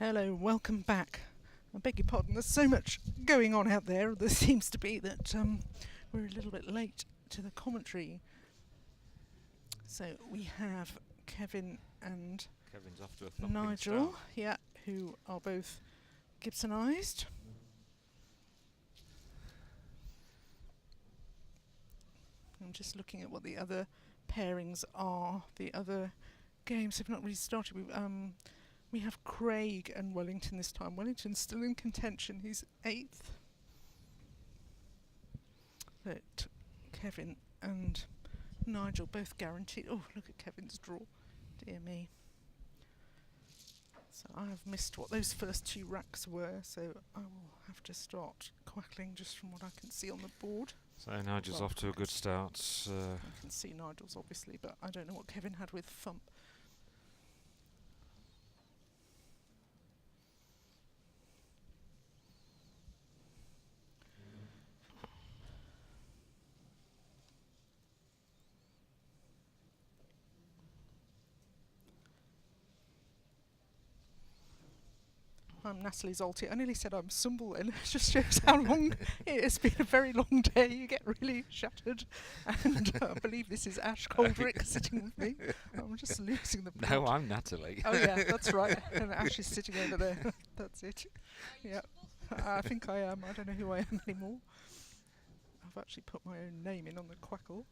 Hello, welcome back. I beg your pardon, there's so much going on out there. There seems to be that we're a little bit late to the commentary. So we have Kevin and Kevin's off to a thumping Nigel, start. yeah, who are both Gibsonised. I'm just looking at what the other pairings are. The other games have not really started. We have Craig and Wellington this time. Wellington's still in contention. He's 8th. But Kevin and Nigel both guaranteed. Oh, look at Kevin's draw. Dear me. So I have missed what those first 2 racks were, so I will have to start quackling just from what I can see on the board. So Nigel's off to a good start. I can see Nigel's obviously, but I don't know what Kevin had with Thump. I'm Natalie Zolty. I nearly said I'm Sumble, and it just shows how long it has been. A very long day. You get really shattered. And I believe this is Ash Coldrick sitting with me. I'm just losing the plot. No, I'm Natalie. Oh yeah, that's right. And Ash is sitting over there. That's it. Yeah, I think I am. I don't know who I am anymore. I've actually put my own name in on the quackle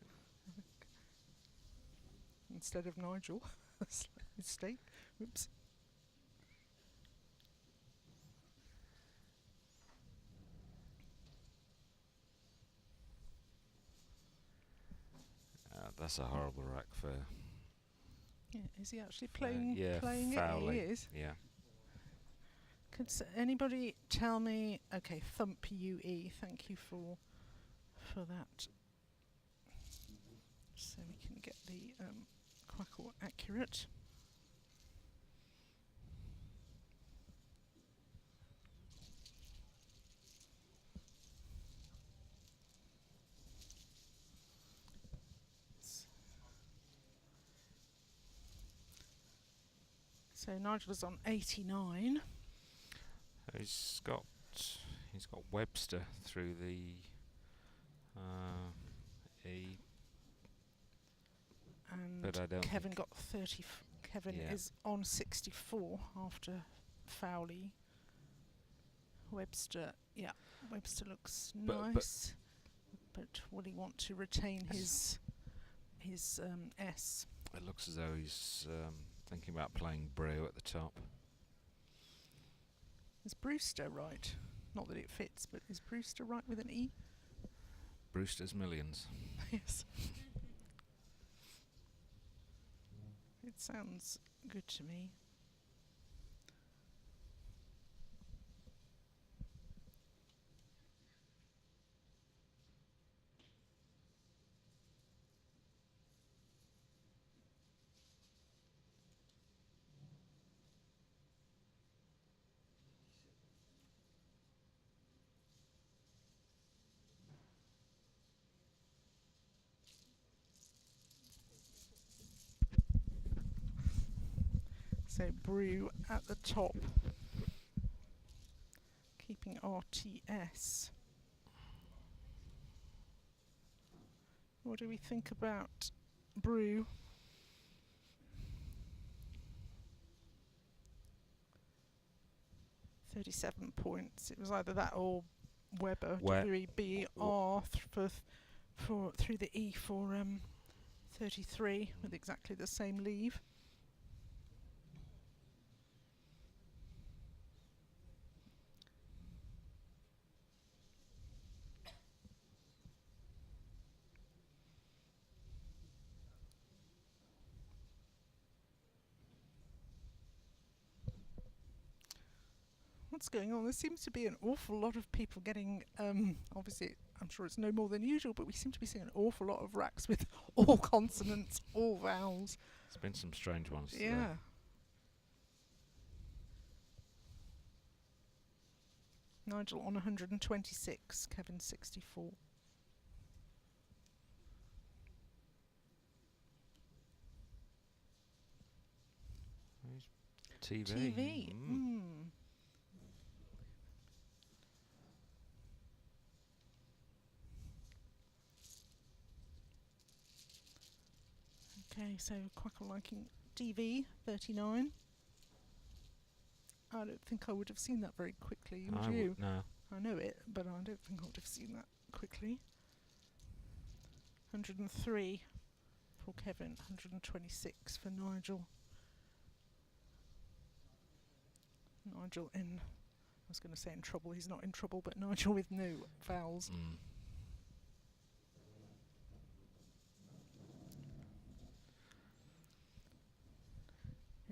instead of Nigel. That's a mistake. Oops. That's a horrible rack for. Yeah, is he actually playing? Yeah, playing Fowley. it? He is. Yeah. Could anybody tell me? Okay, Thump UE. Thank you for that. So we can get the quackle accurate. So Nigel is on 89. He's got Webster through the E. And but I don't Kevin got 30. Kevin is on 64 after Fowley. Webster, yeah, Webster looks nice, but will he want to retain his S? It looks as though he's thinking about playing Brew at the top. Is Brewster right? Not that it fits, but is Brewster right with an E? Brewster's Millions. Yes. It sounds good to me. So Brew at the top, keeping RTS. What do we think about Brew? £37 points. It was either that or Weber, WEBR for through the E for 33 with exactly the same leave. What's going on? There seems to be an awful lot of people getting, obviously, I'm sure it's no more than usual, but we seem to be seeing an awful lot of racks with all consonants, all vowels. There's been some strange ones. Yeah. There. Nigel on 126, Kevin 64. TV. TV. so Quackle liking DV 39. I don't think I would have seen that very quickly, would you? No. I know it, but I don't think I would have seen that quickly. 103 for Kevin, 126 for Nigel. Nigel I was going to say in trouble, he's not in trouble, but Nigel with no vowels.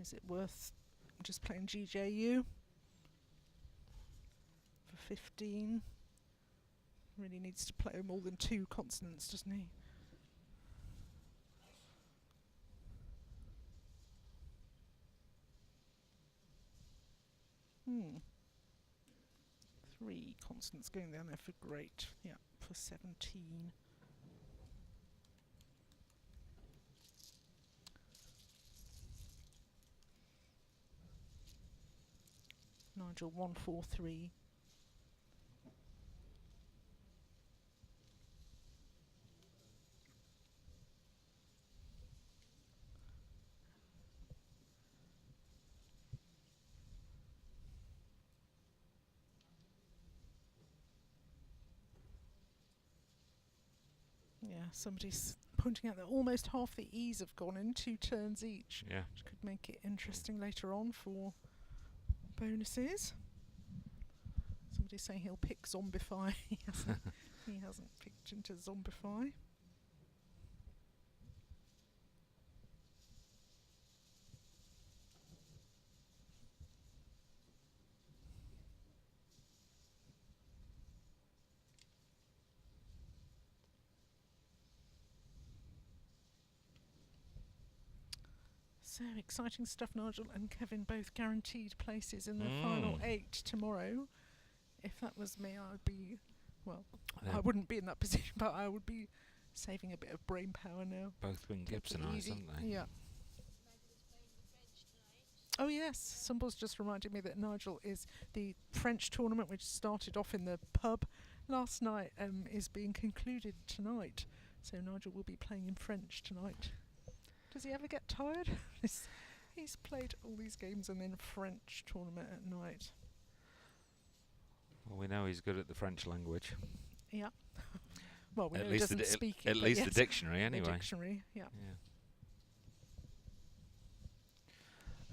Is it worth just playing GJU for 15? Really needs to play more than 2 consonants, doesn't he? Hmm. 3 consonants going down there for great. Yeah, for 17. Nigel 143. Yeah, somebody's pointing out that almost half the E's have gone in 2 turns each. Yeah. Which could make it interesting later on for bonuses. Somebody's saying he'll pick Zombify. he hasn't picked into Zombify. So exciting stuff. Nigel and Kevin both guaranteed places in the final 8 tomorrow. If that was me, I would be, well, I wouldn't be in that position, but I would be saving a bit of brain power now. Both been Gibsonised, haven't they? Yeah. Oh yes, somebody's just reminded me that Nigel is the French tournament, which started off in the pub last night, is being concluded tonight. So Nigel will be playing in French tonight. Does he ever get tired? He's played all these games and then French tournament at night. Well, we know he's good at the French language. Yeah. Well, we at know he least doesn't speak it. At least the dictionary, anyway. The dictionary, yeah.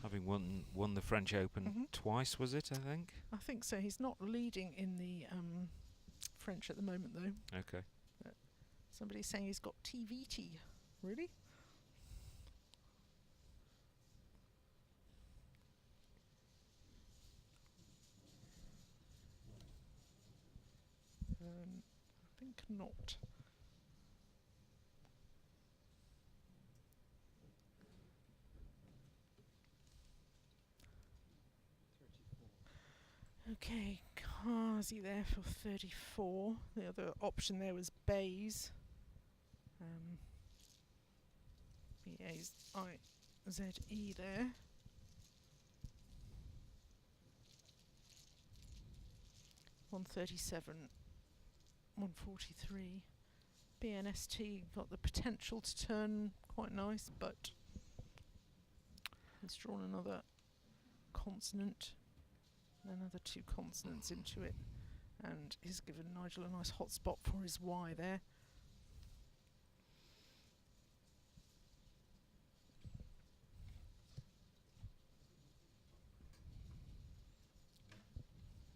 Having won the French Open twice, was it, I think? I think so. He's not leading in the French at the moment, though. Okay. But somebody's saying he's got TVT. Really? I think not. Okay, Kazi there for 34. The other option there was Bays. B-A-I-Z-E there. $137, $143. BNST got the potential to turn quite nice, but he's drawn another consonant, another 2 consonants into it, and he's given Nigel a nice hot spot for his Y there.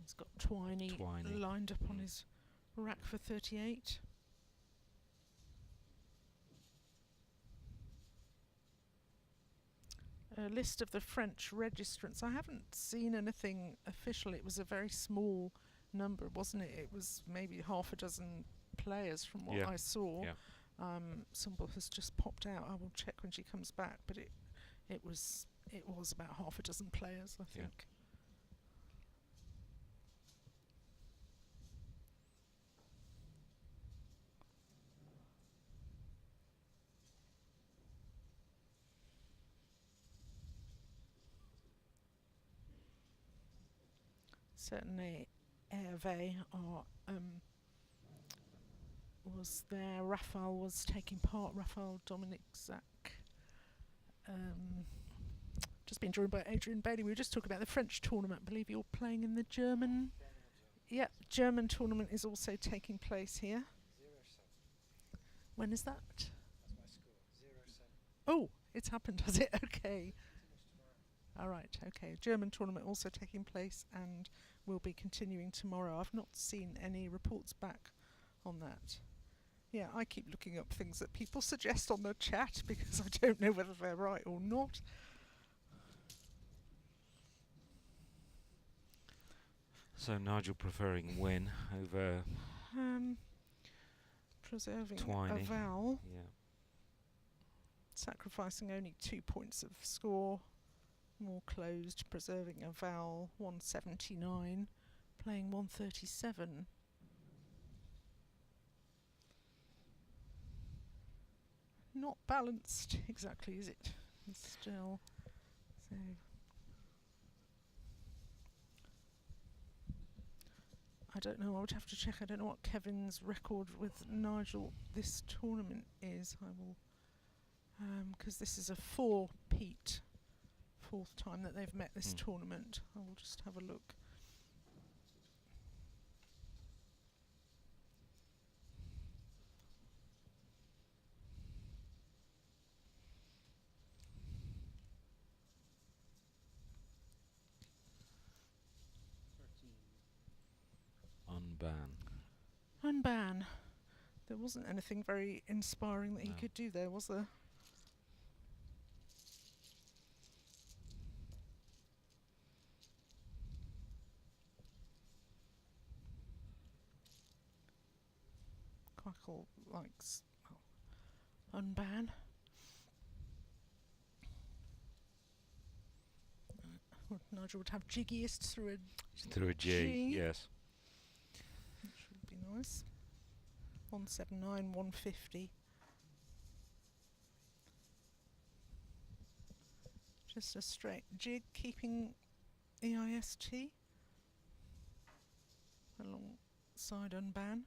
He's got Twiney lined up on his rack for 38. A list of the French registrants. I haven't seen anything official. It was a very small number, wasn't it? It was maybe half a dozen players from what I saw. Yeah. Symbol has just popped out. I will check when she comes back, but it was about half a dozen players, I think. Yeah. Certainly Hervé was there. Raphael was taking part. Raphael Dominic Zach just been joined by Adrian Bailey. We were just talking about the French tournament. I believe you're playing in the German. Yep, German tournament is also taking place here. 0-7. When is that? That's my score. 0-7. Oh, it's happened, has it? Okay. Tomorrow. All right, okay. German tournament also taking place and will be continuing tomorrow. I've not seen any reports back on that. Yeah, I keep looking up things that people suggest on the chat because I don't know whether they're right or not. So Nigel preferring win over Preserving a Twiney. vowel, Yeah. sacrificing only 2 points of score, more closed, preserving a vowel, 179, playing 137. Not balanced exactly, is it? It's still so. I don't know. I would have to check. I don't know what Kevin's record with Nigel this tournament is. I will, because this is a fourth time that they've met this tournament. I will just have a look. Unban. There wasn't anything very inspiring that he could do there, was there? Quackle likes unban. Nigel would have jiggiest through Through a G, yes. which would be nice. 179, 150. Just a straight jig, keeping EIST alongside unban.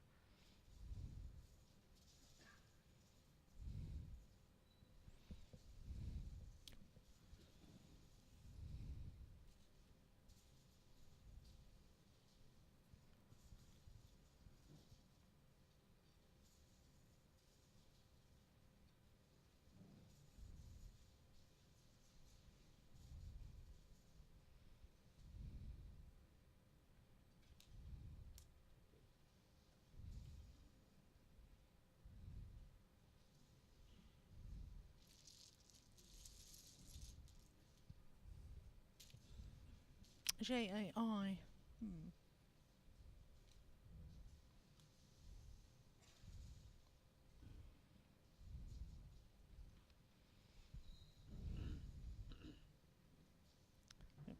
JAI.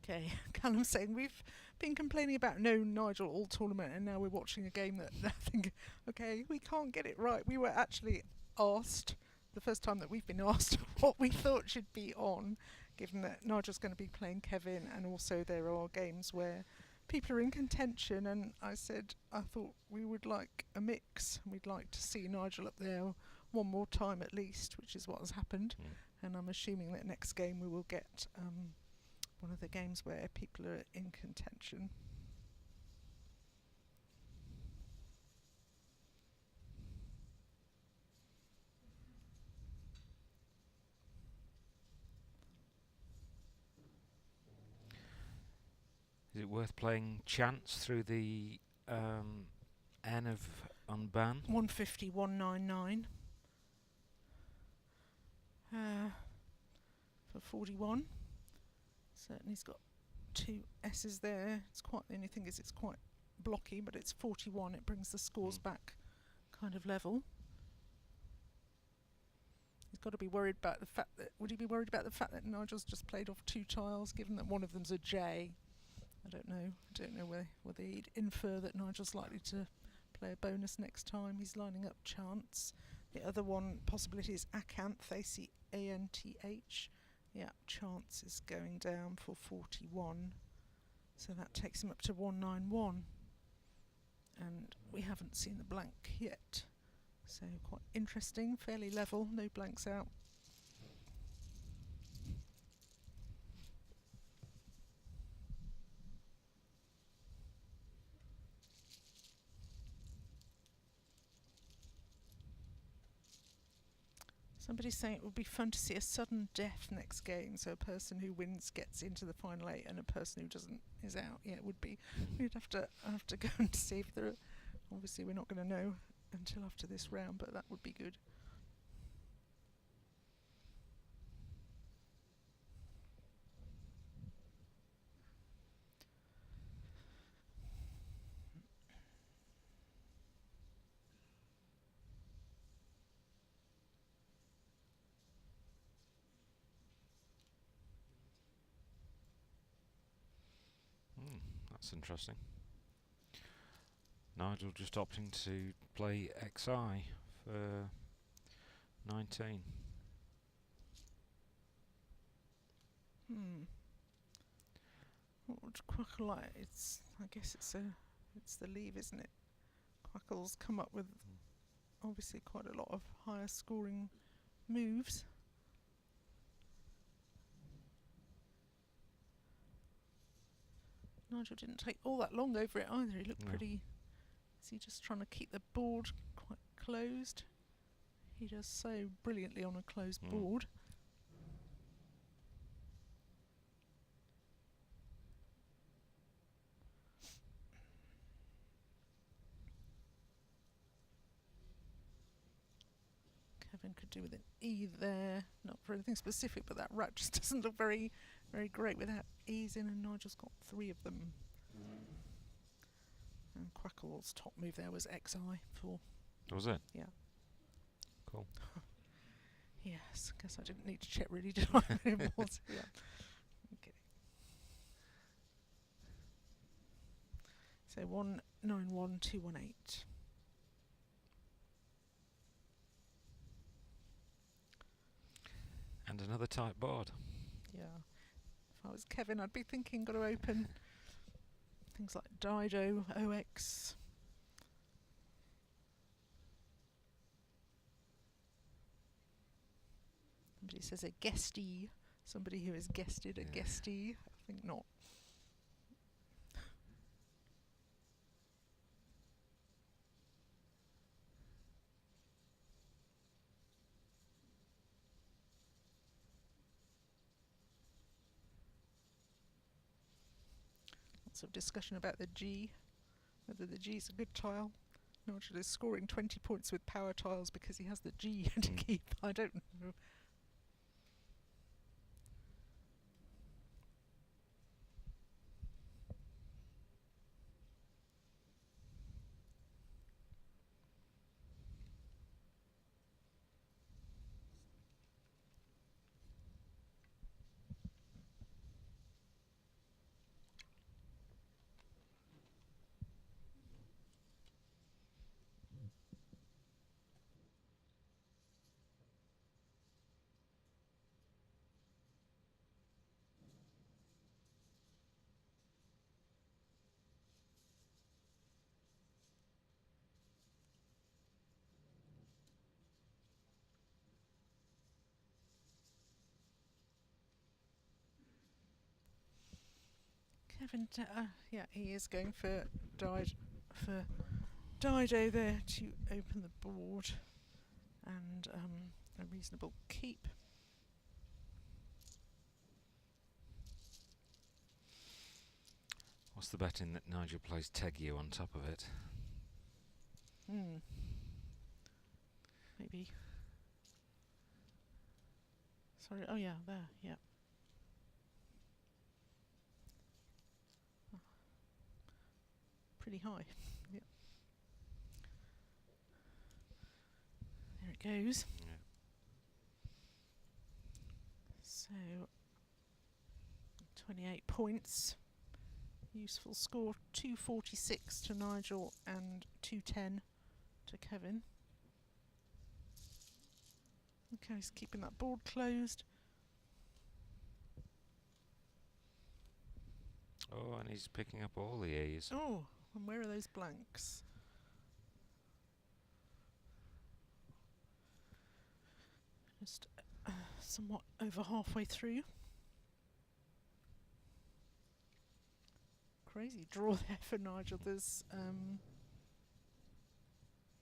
Okay, Callum's saying we've been complaining about no Nigel all tournament and now we're watching a game that I think, okay, we can't get it right. We were actually asked, the first time that we've been asked, what we thought should be on, given that Nigel's going to be playing Kevin and also there are games where people are in contention, and I said I thought we would like a mix. We'd like to see Nigel up there one more time at least, which is what has happened. And I'm assuming that next game we will get one of the games where people are in contention. Is it worth playing chance through the N of unban? 150, 199. For 41. Certainly he's got two S's there. It's quite, the only thing is it's quite blocky, but it's 41. It brings the scores back kind of level. He's got to be worried about the fact that, would he be worried about the fact that Nigel's just played off two tiles, given that one of them's a J? I don't know. I don't know whether he'd infer that Nigel's likely to play a bonus next time. He's lining up chance. The other one possibility is Acanth, A-C-A-N-T-H. Yeah, chance is going down for 41. So that takes him up to 191. And we haven't seen the blank yet. So quite interesting, fairly level, no blanks out. Somebody's saying it would be fun to see a sudden death next game, so a person who wins gets into the final 8 and a person who doesn't is out. Yeah, it would be. We'd have to go and see if there. Obviously, we're not going to know until after this round, but that would be good. That's interesting. Nigel just opting to play XI for 19. What would Quackle like? I guess it's the leave, isn't it? Quackle's come up with obviously quite a lot of higher scoring moves. Nigel didn't take all that long over it either. He looked pretty. Is he just trying to keep the board quite closed? He does so brilliantly on a closed board. Kevin could do with an E there. Not for anything specific, but that rat just doesn't look very, very great without E's in, and Nigel's got 3 of them. And Quackle's top move there was XI for. Was it? Yeah. Cool. Yes, guess I didn't need to check really, did I? It was, yeah. Okay. So 191218. And another tight board. Yeah. If I was Kevin, I'd be thinking, got to open things like Dido, OX. Somebody says a guestie. Somebody who has guested a guestie. I think not. Lots of discussion about the G, whether the G is a good tile. Nigel is scoring 20 points with power tiles because he has the G to keep. I don't know. Kevin, yeah, he is going for Dido there to open the board, and a reasonable keep. What's the betting that Nigel plays Teggio on top of it? Maybe. Sorry. Oh yeah, there. Yeah. Pretty high. Yep. There it goes. Yeah. So 28 points. Useful score. 246 to Nigel and 210 to Kevin. Okay, he's keeping that board closed. Oh, and he's picking up all the E's. Oh, and where are those blanks? Just somewhat over halfway through. Crazy draw there for Nigel. There's,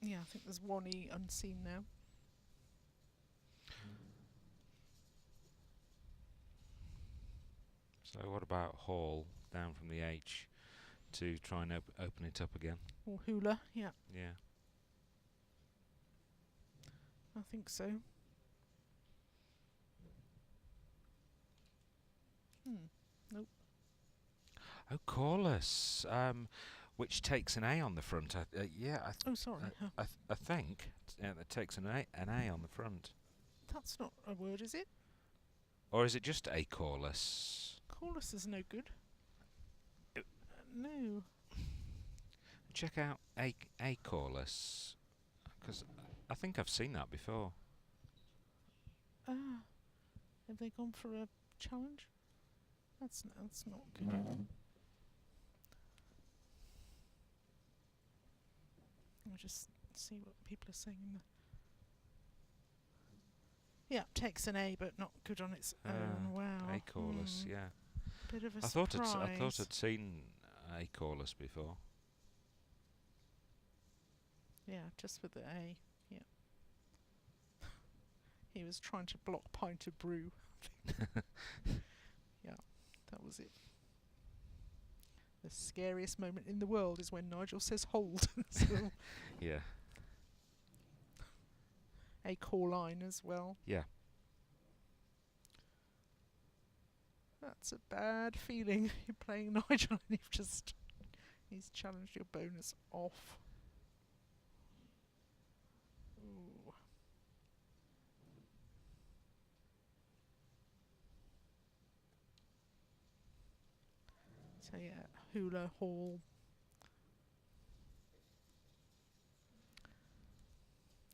yeah, I think there's 1 E unseen now. So what about Hall down from the H to try and open it up again? Or hula, yeah, Yeah. I think so. Nope. Oh, Corliss, which takes an A on the front. Yeah, Oh, sorry. I think that takes an A on the front. That's not a word, is it? Or is it just A Corliss? Corliss is no good. No. Check out A Corliss, because I think I've seen that before. Ah. Have they gone for a challenge? That's not good. I'll just see what people are saying in the... Yeah, takes an A, but not good on its own. Wow. A Corliss, yeah. Bit of a I surprise. thought I'd seen A Corliss before. Yeah, just with the A. Yeah. He was trying to block pint of brew. Yeah, that was it. The scariest moment in the world is when Nigel says hold. So Yeah. a core line as well. Yeah. That's a bad feeling. You're playing Nigel and he's challenged your bonus off. Ooh. So yeah, hula, hall.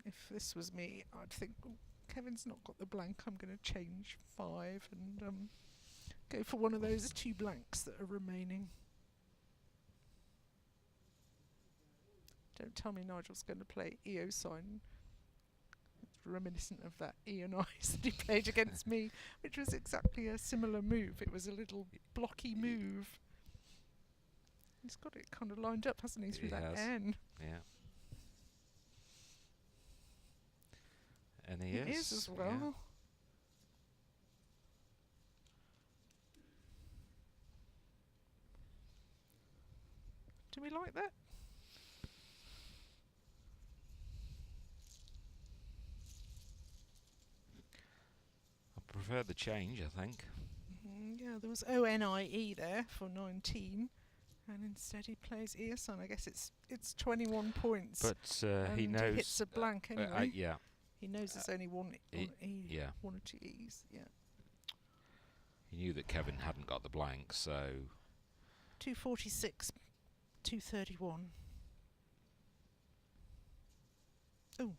If this was me, I'd think, oh, Kevin's not got the blank, I'm going to change 5 and go for one of those 2 blanks that are remaining. Don't tell me Nigel's going to play EO sign. It's reminiscent of that Ian Ice that he played against me, which was exactly a similar move. It was a little blocky move. He's got it kind of lined up, hasn't he, through that N? Yeah. And he is as well. Yeah. Do we like that? I prefer the change, I think. Yeah, there was ONIE there for 19, and instead he plays Earson. I guess it's 21 points. But and he knows. hits a blank anyway. Yeah. He knows there's only one E, yeah. 1 or 2 E's. Yeah. He knew that Kevin hadn't got the blank, so 246, 231. Oh,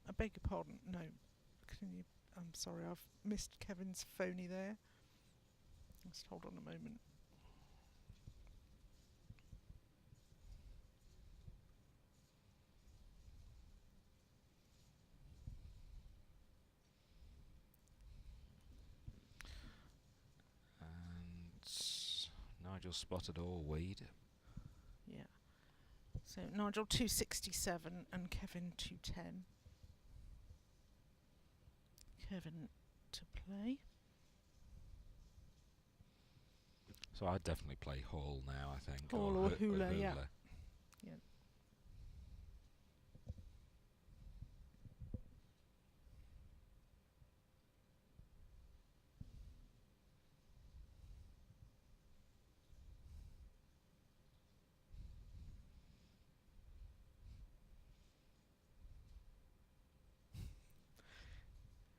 I beg your pardon. No, I'm sorry, I've missed Kevin's phony there. Just hold on a moment. Nigel spotted all weed. Yeah. So Nigel 267 and Kevin 210. Kevin to play. So I'd definitely play Hall now, I think. Hall or hula, yeah. Yeah.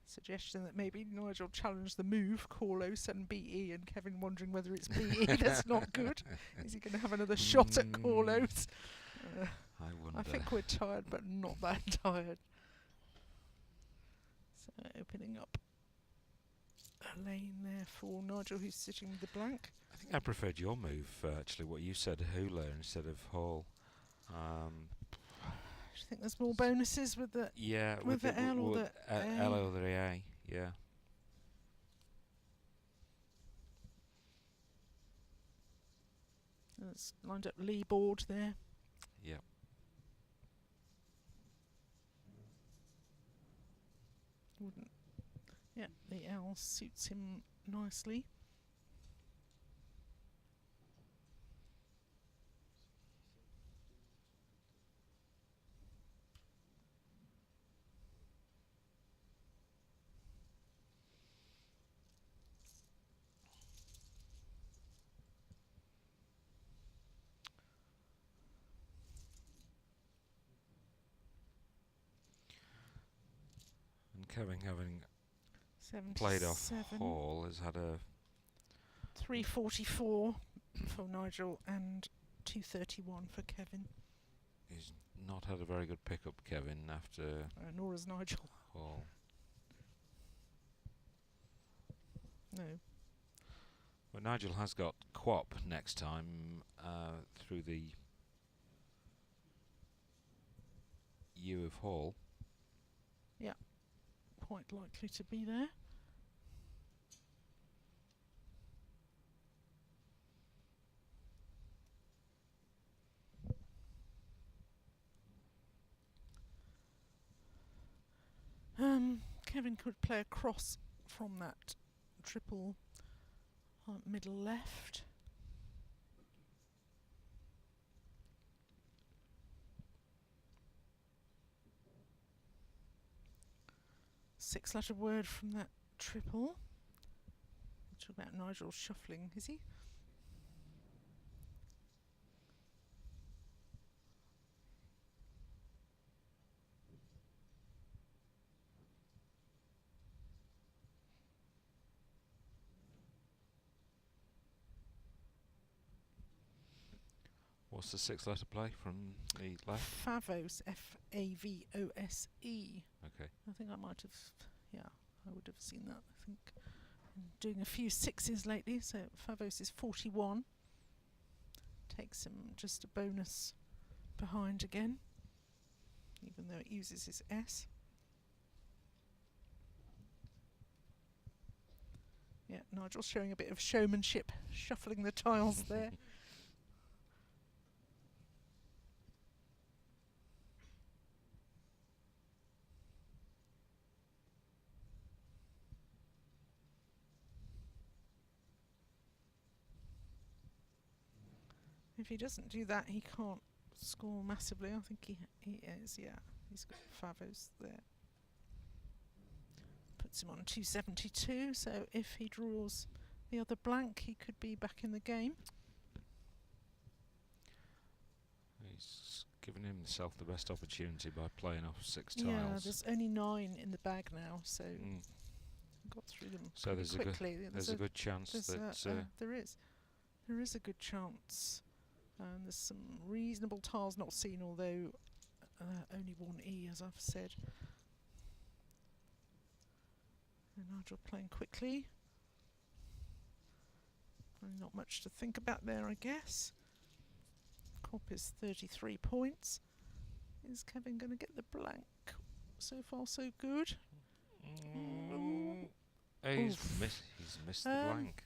Suggestion that maybe Nigel challenged the move, Corlos and BE, and Kevin wondering whether it's BE. That's not good. Is he going to have another shot at Corlos? I wonder. I think we're tired, but not that tired. So opening up a lane there for Nigel, who's sitting with the blank. I think I preferred your move, actually, what you said, hula instead of Hall. Do you think there's more bonuses with the with the L or the A? L or the A? Yeah. It's lined up Lee board there. Yeah. Wouldn't. Yeah, the L suits him nicely. Kevin, having played off 77. Hall, has had a 344 for Nigel and 231 for Kevin. he's not had a very good pickup, Kevin, after Nor has Nigel. Hall. No. But Nigel has got Quap next time through the U of Hall. Quite likely to be there. Kevin could play a cross from that triple middle left. Six-letter word from that triple. Talk about Nigel shuffling, is he? What's the six-letter play from the left? Favos, F-A-V-O-S-E. Okay. I think I might have, I would have seen that, I think. I'm doing a few sixes lately, so Favos is 41. Takes him just a bonus behind again, even though it uses his S. Yeah, Nigel's showing a bit of showmanship, shuffling the tiles there. If he doesn't do that, he can't score massively. I think he is, yeah. He's got Favos there. Puts him on 272, so if he draws the other blank, he could be back in the game. He's given himself the best opportunity by playing off six Yeah, tiles. there's only 9 in the bag now, so got through them So there's quickly. there's a good chance there's that there is a good chance. There's some reasonable tiles not seen, although only one E, as I've said. And Nigel playing quickly. And not much to think about there, I guess. Cop is 33 points. Is Kevin going to get the blank? So far, so good. He's missed the blank.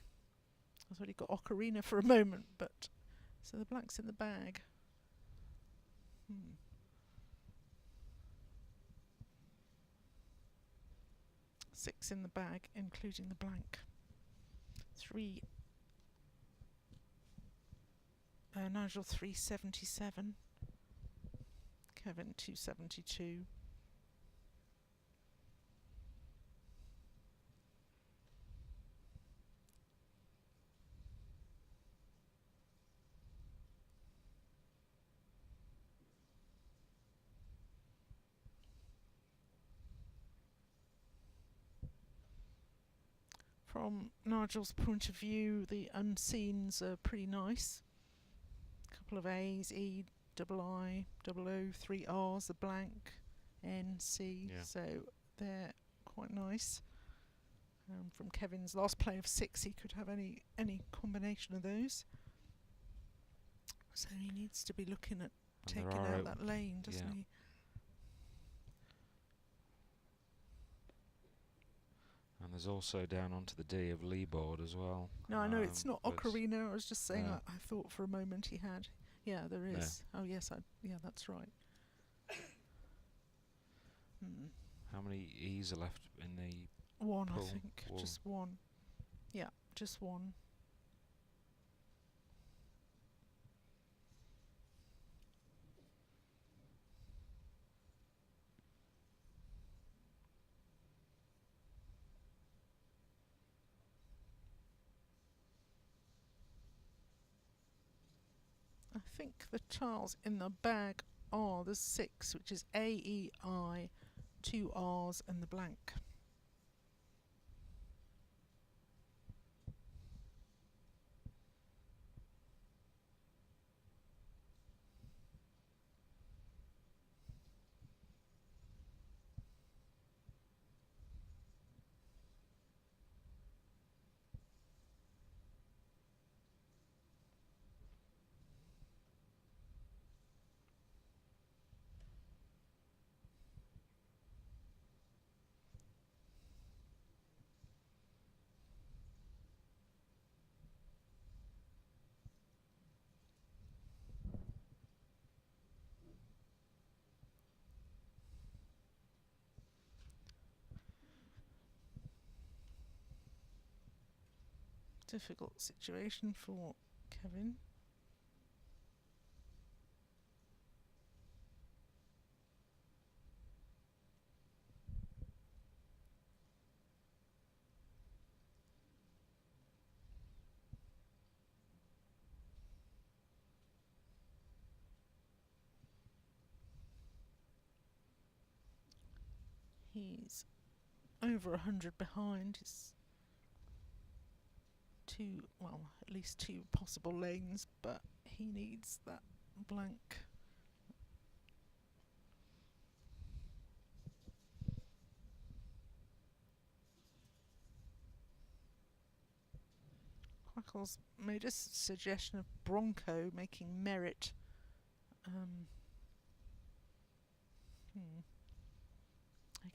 I thought he got Ocarina for a moment, but so the blank's in the bag. 6 in the bag, including the blank. 3. Nigel 377. Kevin 272. From Nigel's point of view, the unseens are pretty nice. Couple of A's, E, double I, double O, 3 R's, the blank, N, C. Yeah. So they're quite nice. From Kevin's last play of 6, he could have any combination of those. So he needs to be looking at taking out that lane, doesn't he? And there's also down onto the D of Lee board as well. No, I know it's not but Ocarina. I was just saying. Yeah. I thought for a moment he had. Yeah, there is. Oh yes, yeah, that's right. How many E's are left in the 1, pool? I think. One. Just 1. Yeah, just 1. I think the tiles in the bag are the 6, which is A, E, I, 2 R's and the blank. Difficult situation for Kevin. He's over 100 behind. He's at least 2 possible lanes, but he needs that blank. Quackle's made a suggestion of Bronco making merit. I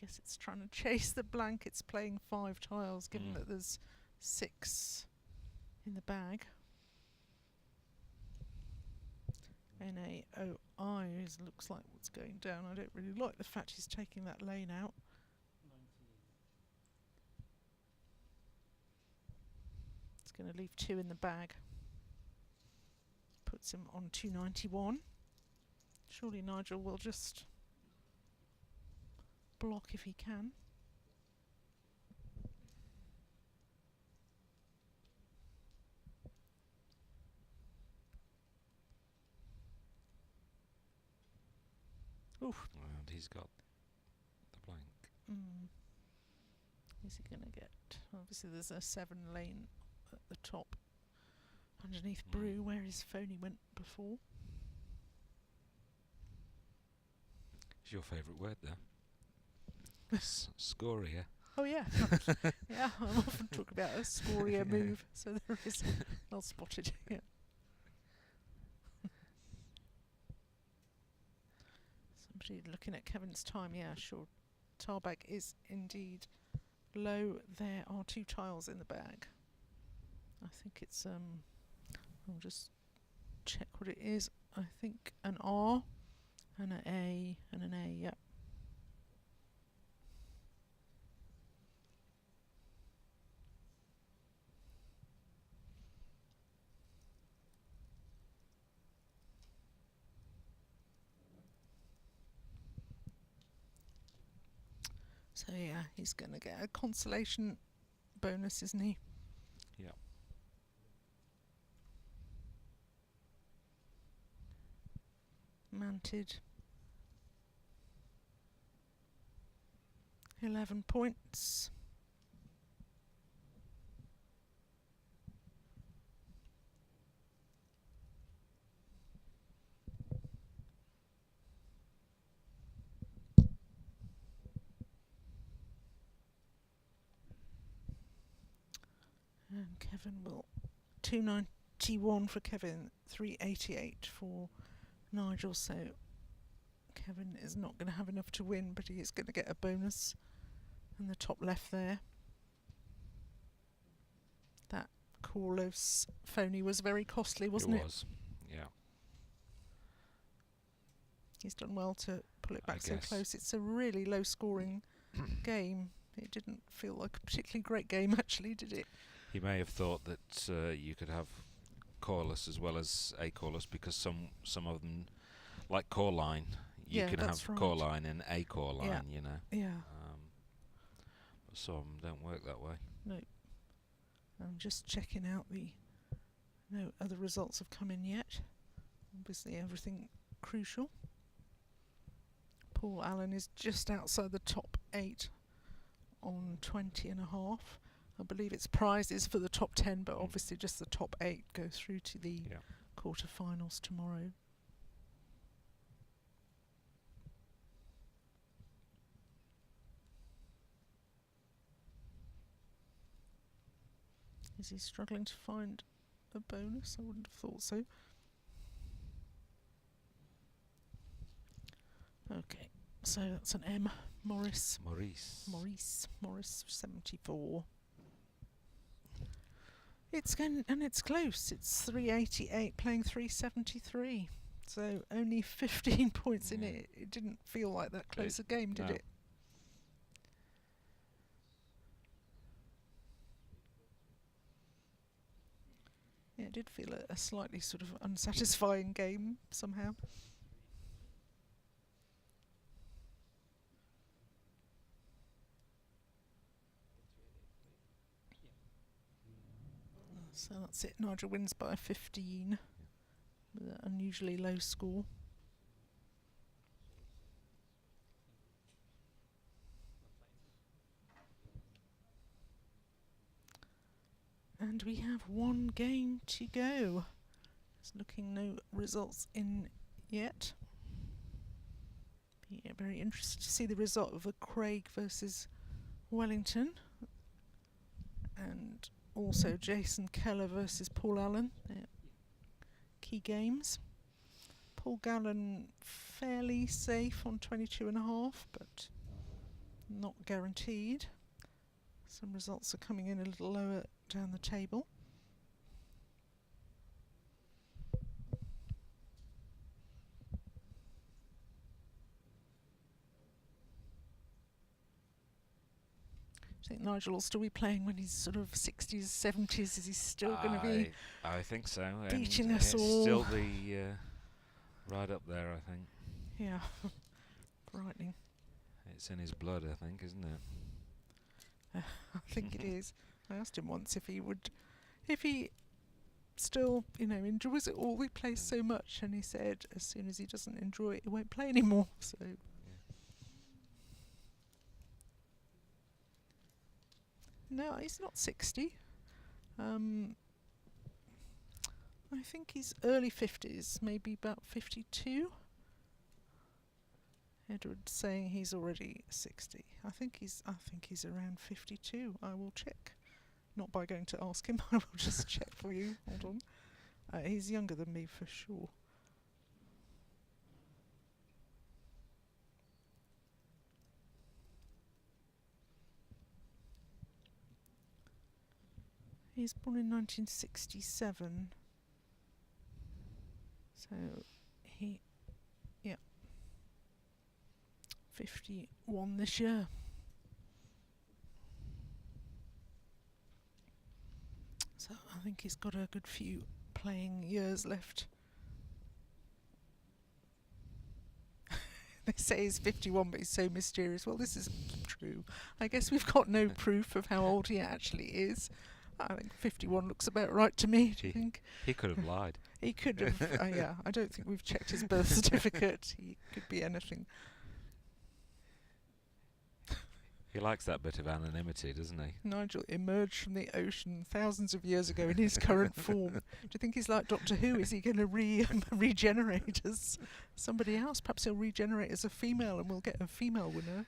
guess it's trying to chase the blank. It's playing 5 tiles, given that there's 6 in the bag. NAOI looks like what's going down. I don't really like the fact he's taking that lane out. 19. It's going to leave 2 in the bag. Puts him on 291. Surely Nigel will just block if he can. Oof. And he's got the blank. Is he going to get... Obviously there's a 7 lane at the top underneath Brew where his phony went before. Is your favourite word there? Scoria. Oh yeah. Yeah, I often talk about a scoria move, so there is. Well spotted. Yeah. Somebody looking at Kevin's time. Yeah, sure. Tarbag is indeed low. There are 2 tiles in the bag. I think it's I'll just check what it is. I think an R and an A and an A. Yep. So yeah, he's going to get a consolation bonus, isn't he? Yeah. Manted. 11 points. And Kevin will 291 for Kevin, 388 for Nigel. So Kevin is not going to have enough to win, but he is going to get a bonus. And the top left there. That Corlos phony was very costly, wasn't it? It was, yeah. He's done well to pull it I back so guess. close. It's a really low scoring game. It didn't feel like a particularly great game actually, did it? He may have thought that you could have coreless as well as acoreless, because some of them, like core line, you Yeah, can that's have right. core line and a core line, Yeah. you know. Yeah. But some don't work that way. No. I'm just checking out no other results have come in yet. Obviously everything crucial. Paul Allen is just outside the top 8 on 20.5. I believe it's prizes for the top 10, but obviously just the top 8 go through to the quarterfinals tomorrow. Is he struggling to find a bonus? I wouldn't have thought so. Okay, so that's an M. Maurice 74. It's close. It's 388 playing 373. So only 15 points in it. It didn't feel like that close a game, did it? Yeah, it did feel a slightly sort of unsatisfying game somehow. So that's it. Nigel wins by 15 with an unusually low score. And we have one game to go. There's looking no results in yet. Be very interested to see the result of a Craig versus Wellington. And also Jason Keller versus Paul Allen. Key games. Paul Gallen fairly safe on 22.5, but not guaranteed. Some results are coming in a little lower down the table. I think Nigel will still be playing when he's sort of 60s, 70s. Is he still going to be I think so. beating And us all? Still be right up there, I think. Yeah, frightening. It's in his blood, I think, isn't it? I think it is. I asked him once if he still, enjoys it all. He plays so much, and he said as soon as he doesn't enjoy it, he won't play anymore. So. No, he's not 60. I think he's early 50s, maybe about 52. Edward's saying he's already 60. I think he's around 52. I will check. Not by going to ask him. I will just check for you. Hold on. He's younger than me for sure. He's born in 1967. So 51 this year. So I think he's got a good few playing years left. They say he's 51, but he's so mysterious. Well, this is true. I guess we've got no proof of how old he actually is. I think 51 looks about right to me. Do you think? He could have lied. He could have. Yeah, I don't think we've checked his birth certificate. He could be anything. He likes that bit of anonymity, doesn't he? Nigel emerged from the ocean thousands of years ago in his current form. Do you think he's like Doctor Who? Is he going to regenerate as somebody else? Perhaps he'll regenerate as a female and we'll get a female winner.